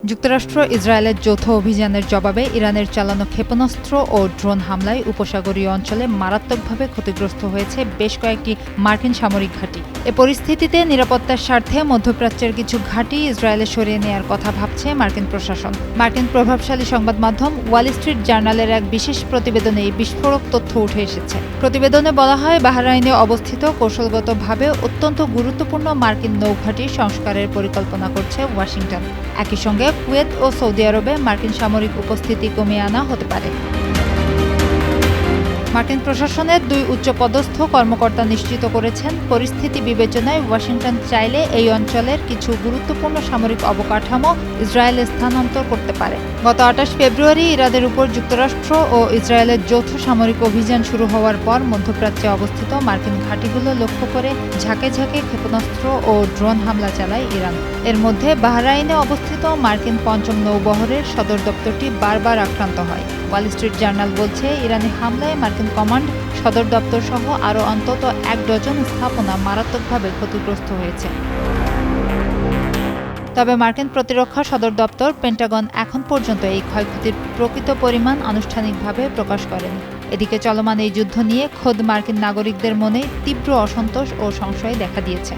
যুক্তরাষ্ট্র ইসরায়েলের যৌথ অভিযানের জবাবে ইরানের চালানো ক্ষেপণাস্ত্র ও ড্রোন হামলায় উপসাগরীয় অঞ্চলে মারাত্মকভাবে ক্ষতিগ্রস্ত হয়েছে বেশ কয়েকটি মার্কিন সামরিক ঘাঁটি। এ পরিস্থিতিতে নিরাপত্তার স্বার্থে মধ্যপ্রাচ্যের কিছু ঘাঁটি ইসরায়েলে সরিয়ে নেয়ার কথা ভাবছে মার্কিন প্রশাসন। মার্কিন প্রভাবশালী সংবাদ মাধ্যম ওয়াল স্ট্রিট জার্নালের এক বিশেষ প্রতিবেদনে এই বিস্ফোরক তথ্য উঠে এসেছে। প্রতিবেদনে বলা হয়, বাহরাইনে অবস্থিত কৌশলগতভাবে অত্যন্ত গুরুত্বপূর্ণ মার্কিন নৌঘাঁটি সংস্কারের পরিকল্পনা করছে ওয়াশিংটন। একই সঙ্গে কুয়েত ও সৌদি আরবে মার্কিন সামরিক উপস্থিতি কমিয়ে আনা হতে পারে। মার্কিন প্রশাসনের দুই উচ্চপদস্থ কর্মকর্তা নিশ্চিত করেছেন, পরিস্থিতি বিবেচনায় ওয়াশিংটন চাইলে এই অঞ্চলের কিছু গুরুত্বপূর্ণ সামরিক অবকাঠামো ইসরায়েলে স্থানান্তর করতে পারে। গত ২৮ ফেব্রুয়ারি ইরানের উপর যুক্তরাষ্ট্র ও ইসরায়েলের যৌথ সামরিক অভিযান শুরু হওয়ার পর মধ্যপ্রাচ্যে অবস্থিত মার্কিন ঘাঁটিগুলো লক্ষ্য করে ঝাঁকে ঝাঁকে ক্ষেপণাস্ত্র ও ড্রোন হামলা চালায় ইরান। এর মধ্যে বাহরাইনে অবস্থিত মার্কিন পঞ্চম নৌবহরের সদর দপ্তরটি বারবার আক্রান্ত হয়। ওয়াল স্ট্রিট জার্নাল বলছে, ইরানি হামলায় মার্কিন কমান্ড সদর দপ্তর সহ আরও অন্তত ১ ডজন স্থাপনা মারাত্মকভাবে ক্ষতিগ্রস্ত হয়েছে। তবে মার্কিন প্রতিরক্ষা সদর দপ্তর পেন্টাগন এখন পর্যন্ত এই ক্ষয়ক্ষতির প্রকৃত পরিমাণ আনুষ্ঠানিকভাবে প্রকাশ করেনি। এদিকে চলমান এই যুদ্ধ নিয়ে খোদ মার্কিন নাগরিকদের মনেই তীব্র অসন্তোষ ও সংশয় দেখা দিয়েছে।